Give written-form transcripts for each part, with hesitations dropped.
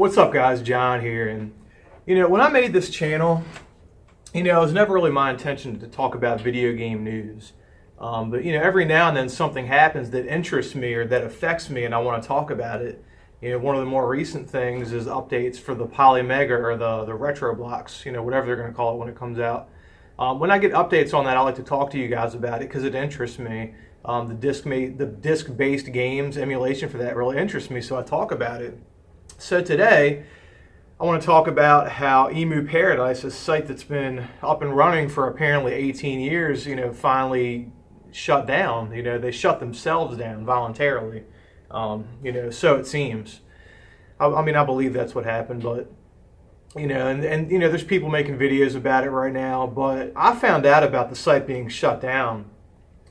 What's up, guys? John here. And when I made this channel, it was never really my intention to talk about video game news. But every now and then something happens that interests me or that affects me, and I want to talk about it. One of the more recent things is updates for the Polymega or the Retro Blocks, whatever they're going to call it when it comes out. When I get updates on that, I like to talk to you guys about it because it interests me. The disc-based games emulation for that really interests me, so I talk about it. So today, I want to talk about how Emuparadise, a site that's been up and running for apparently 18 years, finally shut down. They shut themselves down voluntarily. So it seems. I believe that's what happened, but there's people making videos about it right now. But I found out about the site being shut down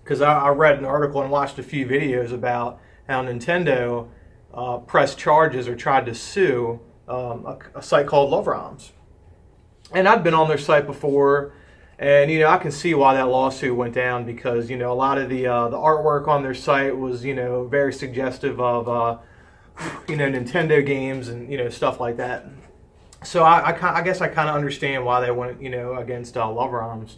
because I read an article and watched a few videos about how Nintendo pressed charges or tried to sue a site called ROMS. And I'd been on their site before, and I can see why that lawsuit went down because a lot of the artwork on their site was very suggestive of Nintendo games and stuff like that. So I guess I kind of understand why they went against ROMS.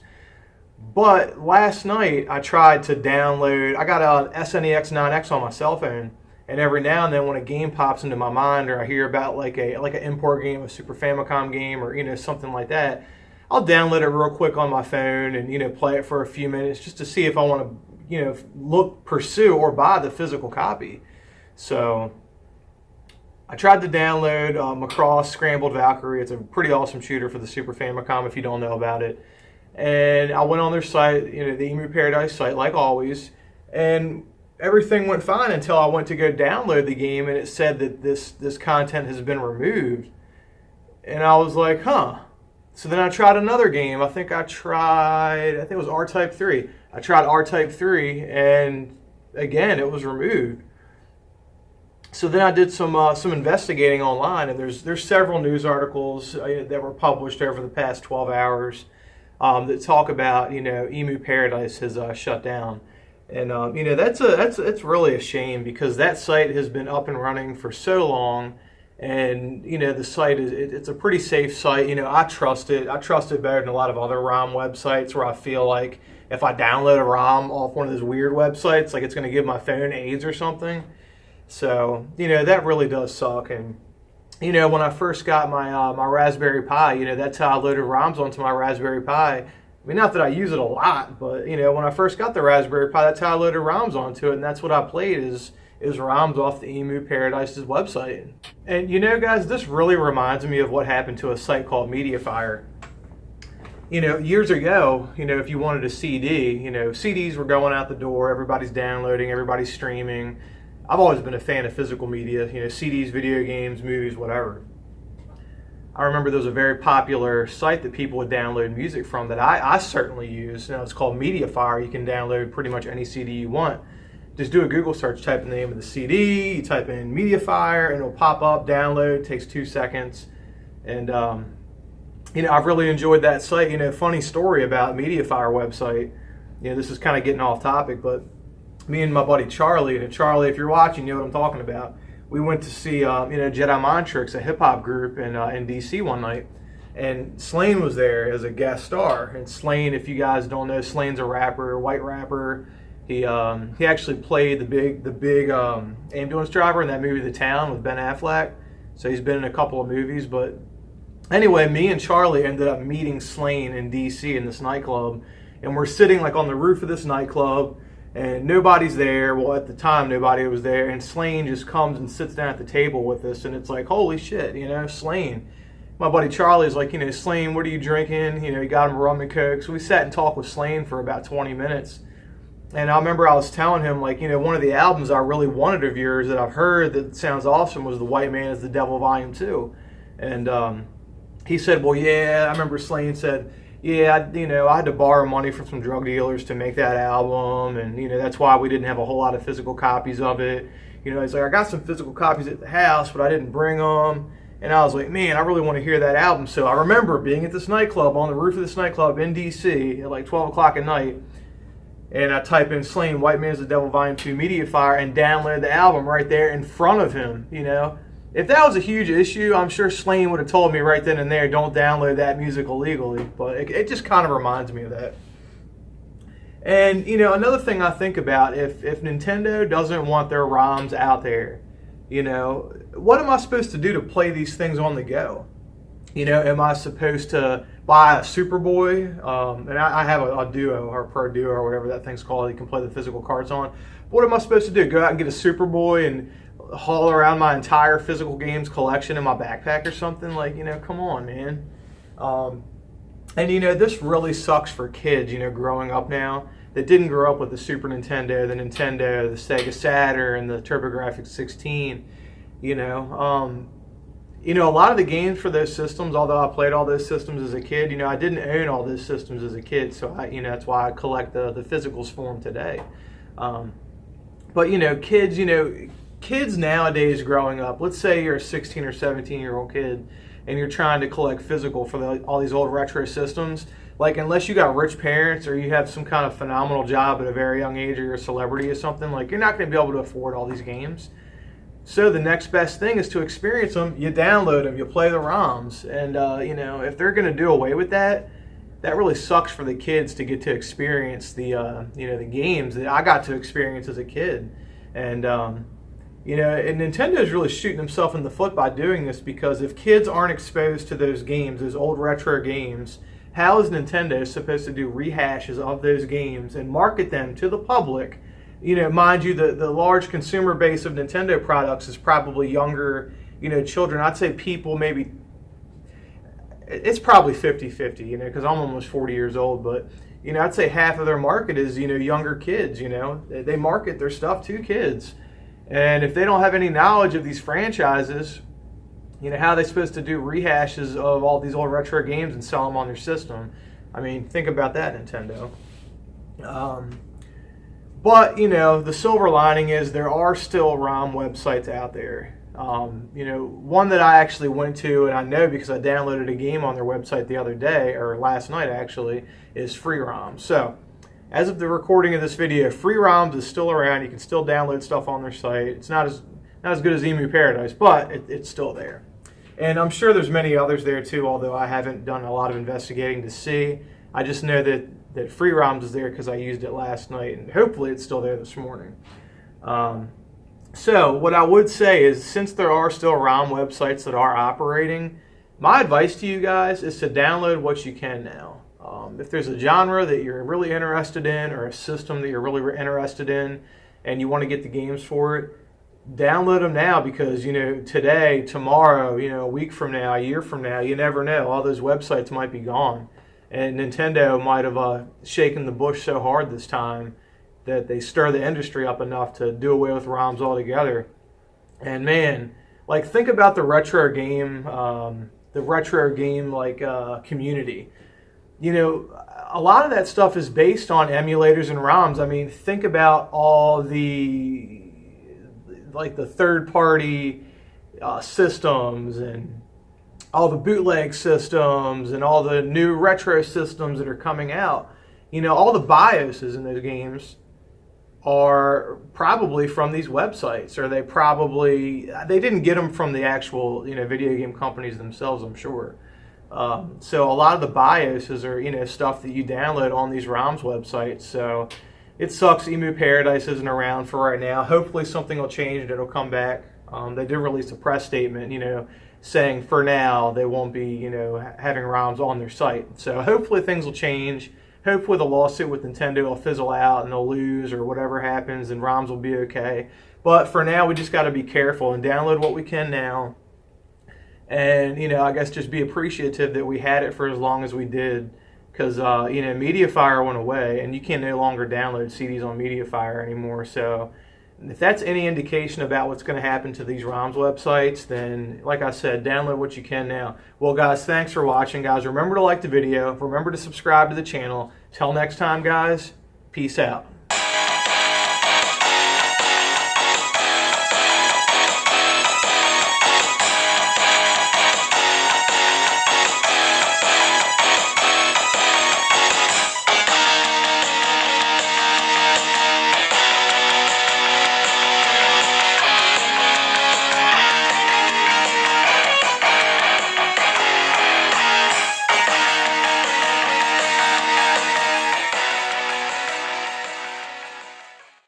But last night I tried to download. I got an SNEX 9X on my cell phone. And every now and then, when a game pops into my mind, or I hear about like an import game, a Super Famicom game, or something like that, I'll download it real quick on my phone and play it for a few minutes just to see if I want to pursue or buy the physical copy. So I tried to download Macross Scrambled Valkyrie. It's a pretty awesome shooter for the Super Famicom if you don't know about it. And I went on their site, the Emuparadise site, like always, and everything went fine until I went to go download the game and it said that this content has been removed. And I was like, huh. So then I tried another game. I think it was R-Type 3. I tried R-Type 3 and again it was removed. So then I did some investigating online, and there's several news articles that were published over the past 12 hours that talk about Emuparadise has shut down. And that's really a shame because that site has been up and running for so long, and the site it's a pretty safe site. I trust it. I trust it better than a lot of other ROM websites where I feel like if I download a ROM off one of those weird websites, like it's going to give my phone AIDS or something. So that really does suck. And when I first got my Raspberry Pi, that's how I loaded ROMs onto my Raspberry Pi. Not that I use it a lot, but when I first got the Raspberry Pi, that's how I loaded ROMs onto it, and that's what I played is ROMs off the Emuparadise's website. And guys, this really reminds me of what happened to a site called Mediafire. Years ago, if you wanted a CD, CDs were going out the door, everybody's downloading, everybody's streaming. I've always been a fan of physical media, CDs, video games, movies, whatever. I remember there was a very popular site that people would download music from that I certainly use. It's called Mediafire. You can download pretty much any CD you want. Just do a Google search, type in the name of the CD, you type in Mediafire, and it'll pop up, download, it takes 2 seconds. And, I've really enjoyed that site. Funny story about Mediafire website. This is kind of getting off topic, but me and my buddy Charlie, and Charlie, if you're watching, you know what I'm talking about. We went to see Jedi Mind Tricks, a hip hop group in DC one night, and Slain was there as a guest star. And Slain, if you guys don't know, Slain's a rapper, a white rapper. He actually played the big ambulance driver in that movie The Town with Ben Affleck. So he's been in a couple of movies. But anyway, me and Charlie ended up meeting Slain in DC in this nightclub, and we're sitting like on the roof of this nightclub. And nobody's there. Well, at the time, nobody was there. And Slain just comes and sits down at the table with us. And it's like, holy shit, Slain. My buddy Charlie's like, Slain, what are you drinking? He got him a rum and coke. So we sat and talked with Slain for about 20 minutes. And I remember I was telling him, like, one of the albums I really wanted of yours that I've heard that sounds awesome was The White Man is the Devil Volume 2. And he said, well, yeah. I remember Slain said, yeah, I had to borrow money from some drug dealers to make that album, and that's why we didn't have a whole lot of physical copies of it. He's like, I got some physical copies at the house, but I didn't bring them. And I was like, man, I really want to hear that album. So I remember being at this nightclub, on the roof of this nightclub in DC at like 12 o'clock at night, and I type in Slain, White Man's the Devil Volume 2 Mediafire, and download the album right there in front of him, if that was a huge issue, I'm sure Slane would have told me right then and there, don't download that music illegally. But it just kind of reminds me of that. And, you know, another thing I think about, if Nintendo doesn't want their ROMs out there, you know, what am I supposed to do to play these things on the go? You know, am I supposed to buy a Superboy? And I have a Duo, or Pro Duo, or whatever that thing's called. You can play the physical cards on. What am I supposed to do? Go out and get a Superboy and haul around my entire physical games collection in my backpack or something? Like, you know, come on, man. And, you know, this really sucks for kids, you know, growing up now that didn't grow up with the Super Nintendo, the Sega Saturn, the TurboGrafx 16, you know. You know, a lot of the games for those systems, although I played all those systems as a kid, you know, I didn't own all those systems as a kid, so you know, that's why I collect the physicals for them today. But, you know, kids nowadays growing up, let's say you're a 16 or 17-year-old kid and you're trying to collect physical for all these old retro systems, like, unless you got rich parents or you have some kind of phenomenal job at a very young age, or you're a celebrity or something, like, you're not going to be able to afford all these games. So the next best thing is to experience them. You download them, you play the ROMs, and you know, if they're going to do away with that, that really sucks for the kids to get to experience the you know, the games that I got to experience as a kid. And you know, and Nintendo's really shooting himself in the foot by doing this, because if kids aren't exposed to those games, those old retro games, how is Nintendo supposed to do rehashes of those games and market them to the public? You know, mind you, the large consumer base of Nintendo products is probably younger, you know, children. I'd say people maybe, it's probably 50-50, you know, because I'm almost 40 years old. But, you know, I'd say half of their market is, you know, younger kids, you know. They market their stuff to kids. And if they don't have any knowledge of these franchises, you know, how are they supposed to do rehashes of all these old retro games and sell them on their system? I mean, think about that, Nintendo. But, you know, the silver lining is there are still ROM websites out there. You know, one that I actually went to, and I know because I downloaded a game on their website the other day, or last night actually, is Free ROMs. So, as of the recording of this video, Free ROMs is still around. You can still download stuff on their site. It's not as good as Emuparadise, but it's still there. And I'm sure there's many others there too, although I haven't done a lot of investigating to see. I just know that Free ROMs is there because I used it last night, and hopefully it's still there this morning. So what I would say is, since there are still ROM websites that are operating, my advice to you guys is to download what you can now. If there's a genre that you're really interested in, or a system that you're really interested in, and you want to get the games for it, download them now, because, you know, today, tomorrow, you know, a week from now, a year from now, you never know. All those websites might be gone. And Nintendo might have shaken the bush so hard this time that they stir the industry up enough to do away with ROMs altogether. And man, like, think about the retro game community. You know, a lot of that stuff is based on emulators and ROMs. I mean, think about all the third-party systems, and all the bootleg systems, and all the new retro systems that are coming out. You know, all the BIOSes in those games are probably from these websites, or they didn't get them from the actual, you know, video game companies themselves, I'm sure. So a lot of the BIOSes are, you know, stuff that you download on these ROMs websites. So it sucks Emuparadise isn't around for right now. Hopefully something will change and it'll come back. They did release a press statement, you know, saying for now they won't be, you know, having ROMs on their site. So hopefully things will change. Hopefully the lawsuit with Nintendo will fizzle out and they'll lose, or whatever happens, and ROMs will be okay. But for now, we just got to be careful and download what we can now. And, you know, I guess just be appreciative that we had it for as long as we did. Because, you know, Mediafire went away, and you can no longer download CDs on Mediafire anymore. So if that's any indication about what's going to happen to these ROMs websites, then, like I said, download what you can now. Well, guys, thanks for watching, guys. Remember to like the video. Remember to subscribe to the channel. Till next time, guys, peace out.